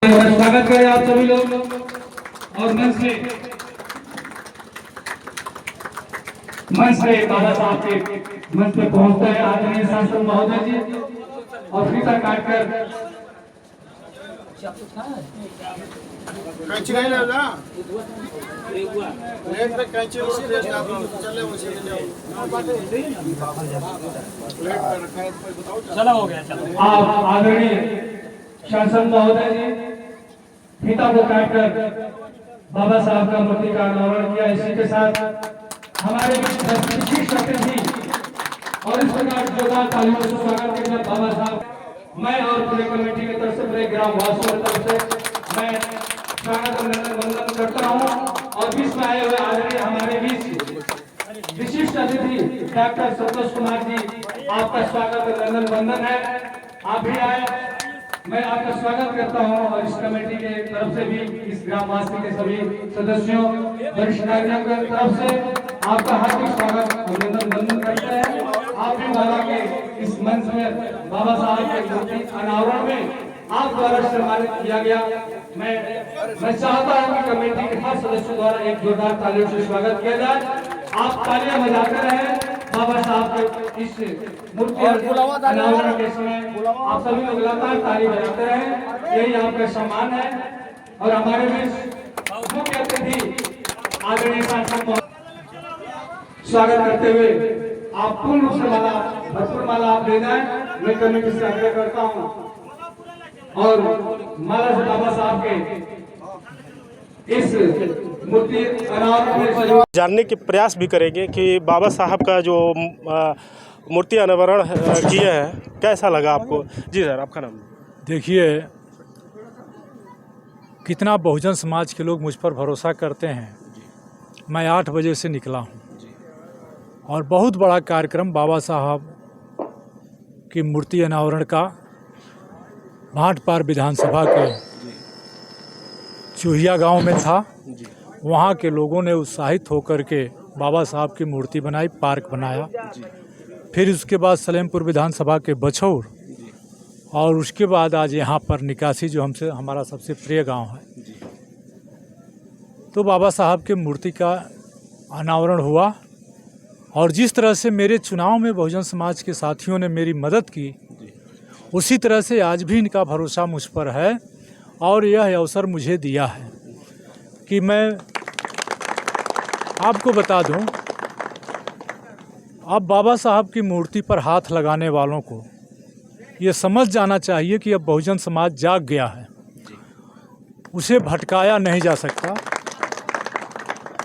स्वागत करें आप सभी लोग। और मंच पे बाबा साहब के मंच पे पहुंचते हैं आदरणीय सांसद महोदय जी और फीता काटकर कैंची नहीं लेना प्लेट पे कैंची और प्लेट ना चले उसी में जाओ प्लेट पे रखा है तो बताओ चला हो गया चलो। आप आदरणीय सांसद महोदय जी फीता को काटकर बाबा साहब का मूर्ति का अनावरण किया। इसी के साथ हमारे विशिष्ट अतिथि और इस प्रकार जोरदार तालियों से स्वागत के साथ बाबा साहब मैं और पूरे कमेटी की तरफ से पूरे ग्राम वासियों की तरफ से मैं स्वागत वंदन करता हूं। और बीच में आए हुए आदरणीय हमारे बीच विशिष्ट अतिथि डॉक्टर संतोष कुमार जी, आपका स्वागत वंदन है। आप भी आए, मैं आपका स्वागत करता हूं और इस कमेटी के तरफ से भी इस ग्रामवासी के सभी सदस्यों वरिष्ठ नागरिकों की तरफ से आपका हार्दिक स्वागत वंदन करते हैं। आप भी बाबा के इस मंच में बाबा साहब के मूर्ति अनावरण में आप द्वारा सम्मानित किया गया। मैं चाहता हूं कि कमेटी के हर सदस्यों द्वारा एक जोरदार तालियों से स्वागत किया जाए। आप तालियां बजाते रहें बाबा साहब के इस मूर्ति अनावरण के समय आप सभी लोग लगातार ताली बजाते रहें, यही आपका सम्मान है। और हमारे बीच मुख्य अतिथि आदरणीय सांसद स्वागत करते हुए आप पूर्ण रूप से माला भरपूर माला आप दे जाएं, मैं कमेटी से आग्रह करता हूं। और माला से बाबा साहब के इस मूर्ति अनावरण में जानने के प्रयास भी करेंगे कि बाबा साहब का जो मूर्ति अनावरण किए हैं कैसा लगा आपको। जी सर, आपका नाम। देखिए कितना बहुजन समाज के लोग मुझ पर भरोसा करते हैं। मैं 8 बजे से निकला हूँ और बहुत बड़ा कार्यक्रम बाबा साहब की मूर्ति अनावरण का भाटपार विधानसभा के चूहिया गांव में था। वहाँ के लोगों ने उत्साहित होकर के बाबा साहब की मूर्ति बनाई, पार्क बनाया। फिर उसके बाद सलेमपुर विधानसभा के बछौर और उसके बाद आज यहाँ पर निकासी जो हमारा सबसे प्रिय गांव है। तो बाबा साहब के मूर्ति का अनावरण हुआ और जिस तरह से मेरे चुनाव में बहुजन समाज के साथियों ने मेरी मदद की, उसी तरह से आज भी इनका भरोसा मुझ पर है। और यह अवसर मुझे दिया है कि मैं आपको बता दूं, अब बाबा साहब की मूर्ति पर हाथ लगाने वालों को ये समझ जाना चाहिए कि अब बहुजन समाज जाग गया है, उसे भटकाया नहीं जा सकता।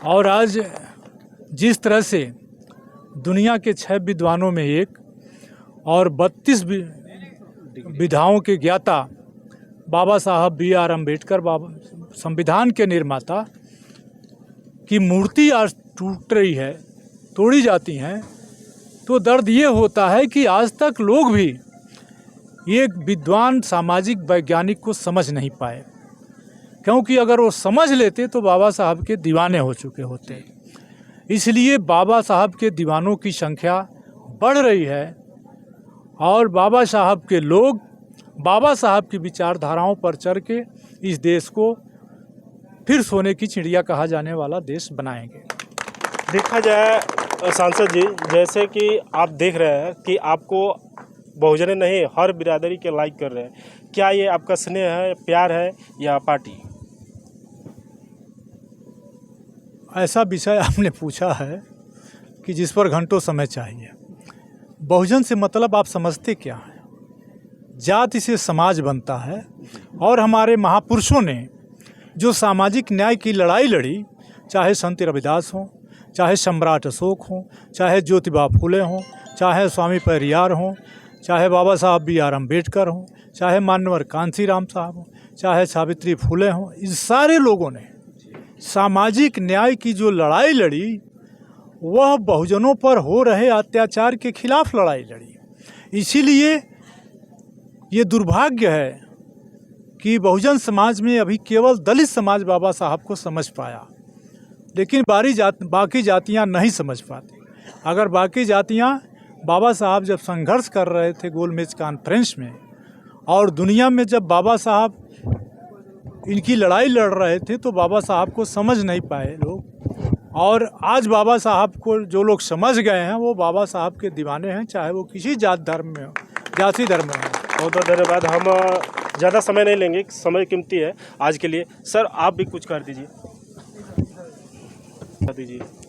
और आज जिस तरह से दुनिया के 6 विद्वानों में एक और 32 विधाओं के ज्ञाता बाबा साहब B.R. अम्बेडकर, संविधान के निर्माता की मूर्ति आज टूट रही है, तोड़ी जाती हैं, तो दर्द ये होता है कि आज तक लोग भी एक विद्वान सामाजिक वैज्ञानिक को समझ नहीं पाए। क्योंकि अगर वो समझ लेते तो बाबा साहब के दीवाने हो चुके होते। इसलिए बाबा साहब के दीवानों की संख्या बढ़ रही है और बाबा साहब के लोग बाबा साहब की विचारधाराओं पर चढ़ के इस देश को फिर सोने की चिड़िया कहा जाने वाला देश बनाएंगे। देखा जाए सांसद जी, जैसे कि आप देख रहे हैं कि आपको बहुजन नहीं हर बिरादरी के लाइक कर रहे हैं, क्या ये आपका स्नेह है, प्यार है या पार्टी? ऐसा विषय आपने पूछा है कि जिस पर घंटों समय चाहिए। बहुजन से मतलब आप समझते क्या है? जाति से समाज बनता है और हमारे महापुरुषों ने जो सामाजिक न्याय की लड़ाई लड़ी, चाहे संत रविदास हों, चाहे सम्राट अशोक हों, चाहे ज्योतिबा फुले हों, चाहे स्वामी पेरियार हों, चाहे बाबा साहब B.R. अम्बेडकर हों, चाहे मानवर कांसीराम साहब हों, चाहे सावित्री फुले हों, इस सारे लोगों ने सामाजिक न्याय की जो लड़ाई लड़ी वह बहुजनों पर हो रहे अत्याचार के खिलाफ लड़ाई लड़ी। इसीलिए ये दुर्भाग्य है कि बहुजन समाज में अभी केवल दलित समाज बाबा साहब को समझ पाया, लेकिन बाकी जातियां नहीं समझ पाती। अगर बाकी जातियां बाबा साहब जब संघर्ष कर रहे थे गोलमेज कॉन्फ्रेंस में और दुनिया में जब बाबा साहब इनकी लड़ाई लड़ रहे थे तो बाबा साहब को समझ नहीं पाए लोग, और आज बाबा साहब को जो लोग समझ गए हैं वो बाबा साहब के दीवाने हैं, चाहे वो किसी जाति धर्म में हो, जाति धर्म में हो। बहुत बहुत धन्यवाद। हम ज़्यादा समय नहीं लेंगे, समय कीमती है आज के लिए। सर आप भी कुछ कर दीजिए,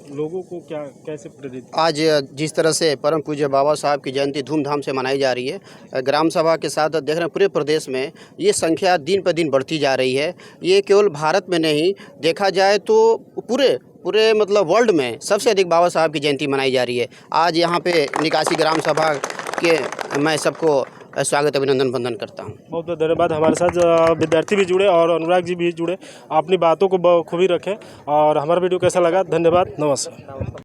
लोगों को क्या कैसे प्रेरित। आज जिस तरह से परम पूज्य बाबा साहब की जयंती धूमधाम से मनाई जा रही है, ग्राम सभा के साथ देख रहे हैं पूरे प्रदेश में ये संख्या दिन पर दिन बढ़ती जा रही है। ये केवल भारत में नहीं, देखा जाए तो पूरे मतलब वर्ल्ड में सबसे अधिक बाबा साहब की जयंती मनाई जा रही है। आज यहाँ पे निकासी ग्राम सभा के मैं सबको स्वागत अभिनंदन वंदन करता हूँ। बहुत बहुत धन्यवाद। हमारे साथ विद्यार्थी भी जुड़े और अनुराग जी भी जुड़े, अपनी बातों को बखूबी रखें। और हमारा वीडियो कैसा लगा, धन्यवाद, नमस्कार।